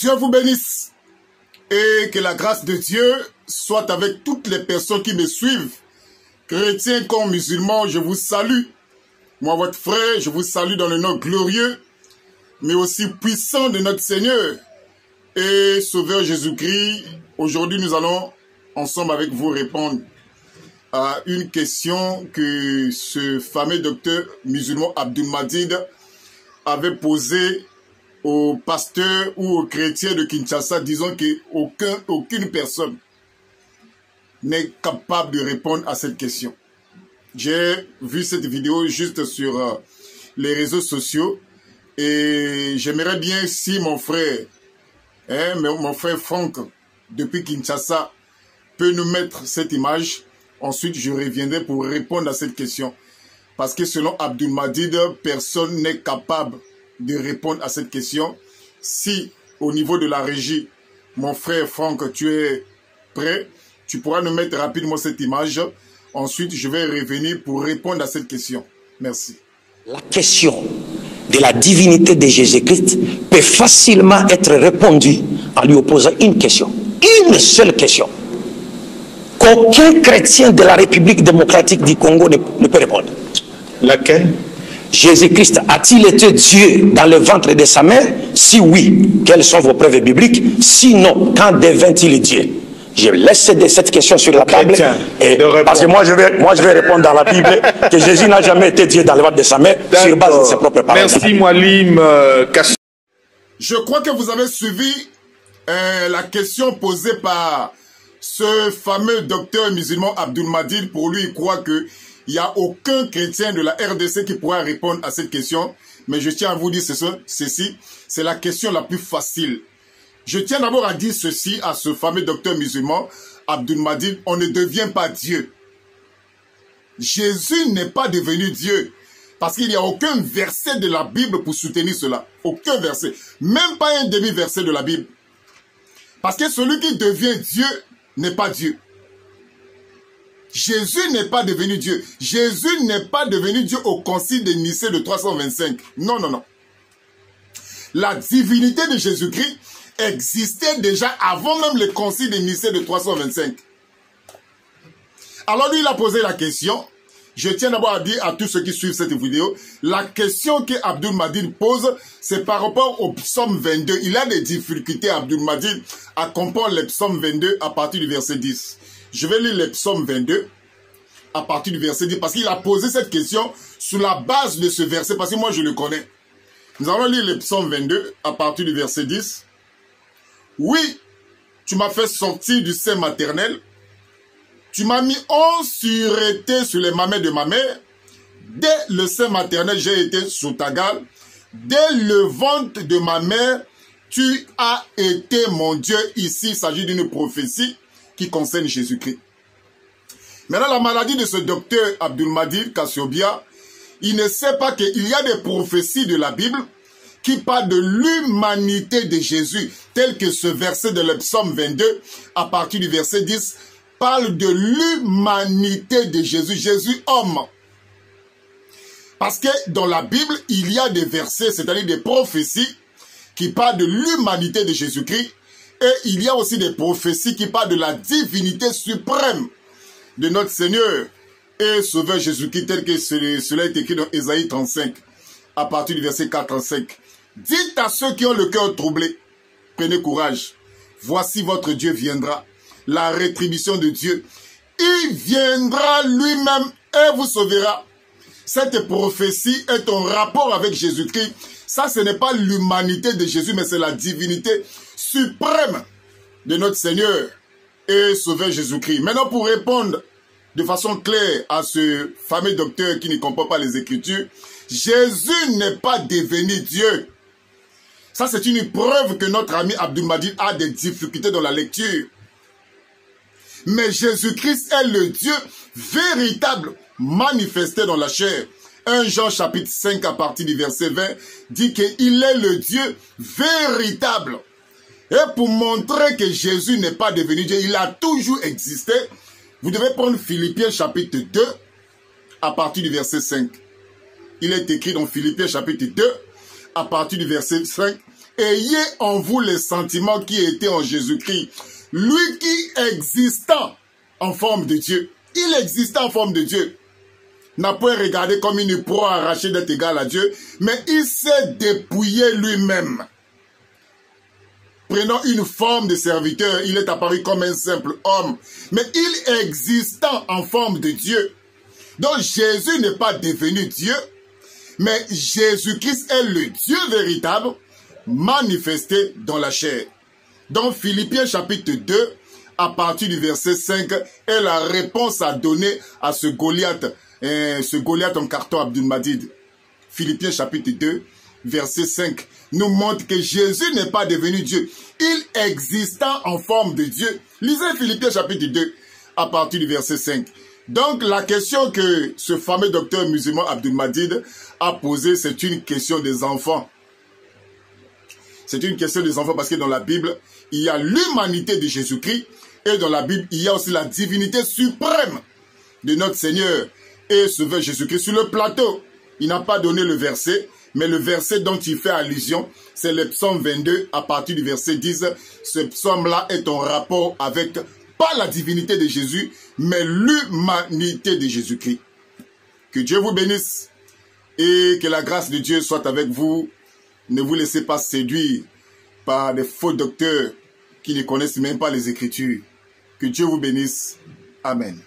Dieu vous bénisse et que la grâce de Dieu soit avec toutes les personnes qui me suivent. Chrétiens comme musulmans, je vous salue. Moi, votre frère, je vous salue dans le nom glorieux, mais aussi puissant de notre Seigneur et Sauveur Jésus-Christ. Aujourd'hui, nous allons ensemble avec vous répondre à une question que ce fameux docteur musulman Abdul-Majid avait posée aux pasteurs ou aux chrétiens de Kinshasa, disant qu'aucune personne n'est capable de répondre à cette question. J'ai vu cette vidéo juste sur les réseaux sociaux et j'aimerais bien si mon frère, mon frère Franck, depuis Kinshasa, peut nous mettre cette image. Ensuite, je reviendrai pour répondre à cette question. Parce que selon Abdul-Majid, personne n'est capable de répondre à cette question. Si, au niveau de la régie, mon frère Franck, tu es prêt, tu pourras nous mettre rapidement cette image. Ensuite, je vais revenir pour répondre à cette question. Merci. La question de la divinité de Jésus-Christ peut facilement être répondue en lui opposant une question. Une seule question. Qu'aucun chrétien de la République démocratique du Congo ne peut répondre. Laquelle? Jésus-Christ a-t-il été Dieu dans le ventre de sa mère? Si oui, quelles sont vos preuves bibliques? Sinon, quand devint-il Dieu? Je laisse cette question sur la table. Parce que moi je vais répondre dans la Bible que Jésus n'a jamais été Dieu dans le ventre de sa mère sur base de ses propres paroles. Merci Moualim. Je crois que vous avez suivi la question posée par ce fameux docteur musulman Abdul-Majid. Pour lui, il croit qu'il n'y a aucun chrétien de la RDC qui pourra répondre à cette question. Mais je tiens à vous dire ceci, c'est la question la plus facile. Je tiens d'abord à dire ceci à ce fameux docteur musulman Abdul-Majid, on ne devient pas Dieu. Jésus n'est pas devenu Dieu. Parce qu'il n'y a aucun verset de la Bible pour soutenir cela. Aucun verset. Même pas un demi-verset de la Bible. Parce que celui qui devient Dieu n'est pas Dieu. Jésus n'est pas devenu Dieu. Jésus n'est pas devenu Dieu au concile de Nicée de 325. Non, non, non. La divinité de Jésus-Christ existait déjà avant même le concile de Nicée de 325. Alors lui, il a posé la question. Je tiens d'abord à dire à tous ceux qui suivent cette vidéo, la question que Abdul-Majid pose, c'est par rapport au psaume 22. Il a des difficultés, Abdul-Majid, à comprendre le psaume 22 à partir du verset 10. Je vais lire le psaume 22 à partir du verset 10, parce qu'il a posé cette question sur la base de ce verset, parce que moi je le connais. Nous allons lire le psaume 22 à partir du verset 10. Oui, tu m'as fait sortir du sein maternel. Tu m'as mis en sûreté sur les mamelles de ma mère. Dès le sein maternel, j'ai été sous ta garde. Dès le ventre de ma mère, tu as été mon Dieu. Ici, il s'agit d'une prophétie qui concerne Jésus-Christ. Maintenant, la maladie de ce docteur Abdul-Majid Kassobia, il ne sait pas qu'il y a des prophéties de la Bible qui parlent de l'humanité de Jésus, tel que ce verset de le psaume 22, à partir du verset 10, parle de l'humanité de Jésus, Jésus homme. Parce que dans la Bible, il y a des versets, c'est-à-dire des prophéties, qui parlent de l'humanité de Jésus-Christ, et il y a aussi des prophéties qui parlent de la divinité suprême de notre Seigneur et Sauveur Jésus-Christ, tel que cela est écrit dans Ésaïe 35, à partir du verset 4 à 5. Dites à ceux qui ont le cœur troublé, prenez courage, voici votre Dieu viendra. La rétribution de Dieu. Il viendra lui-même et vous sauvera. Cette prophétie est en rapport avec Jésus-Christ. Ça, ce n'est pas l'humanité de Jésus, mais c'est la divinité suprême de notre Seigneur et Sauveur Jésus-Christ. Maintenant, pour répondre de façon claire à ce fameux docteur qui ne comprend pas les Écritures, Jésus n'est pas devenu Dieu. Ça, c'est une preuve que notre ami Abdul-Majid a des difficultés dans la lecture. Mais Jésus-Christ est le Dieu véritable, manifesté dans la chair. 1 Jean chapitre 5 à partir du verset 20 dit qu'il est le Dieu véritable. Et pour montrer que Jésus n'est pas devenu Dieu, il a toujours existé, vous devez prendre Philippiens chapitre 2 à partir du verset 5. Il est écrit dans Philippiens chapitre 2 à partir du verset 5. ayez en vous les sentiments qui étaient en Jésus-Christ. Lui qui existant en forme de Dieu, il existait en forme de Dieu, n'a pas regardé comme une proie arrachée d'être égal à Dieu, mais il s'est dépouillé lui-même. Prenant une forme de serviteur, il est apparu comme un simple homme, mais il existant en forme de Dieu. Donc Jésus n'est pas devenu Dieu, mais Jésus-Christ est le Dieu véritable, manifesté dans la chair. Dans Philippiens chapitre 2, à partir du verset 5, est la réponse à donner à ce Goliath en carton Abdul Madid. Philippiens chapitre 2, verset 5, nous montre que Jésus n'est pas devenu Dieu. Il existant en forme de Dieu. Lisez Philippiens chapitre 2, à partir du verset 5. Donc la question que ce fameux docteur musulman Abdul Madid a posée, c'est une question des enfants. C'est une question des enfants parce que dans la Bible, il y a l'humanité de Jésus-Christ et dans la Bible, il y a aussi la divinité suprême de notre Seigneur et Sauveur Jésus-Christ. Sur le plateau, il n'a pas donné le verset, mais le verset dont il fait allusion, c'est le psaume 22 à partir du verset 10. Ce psaume-là est en rapport avec, pas la divinité de Jésus, mais l'humanité de Jésus-Christ. Que Dieu vous bénisse et que la grâce de Dieu soit avec vous. Ne vous laissez pas séduire par des faux docteurs qui ne connaissent même pas les Écritures. Que Dieu vous bénisse. Amen.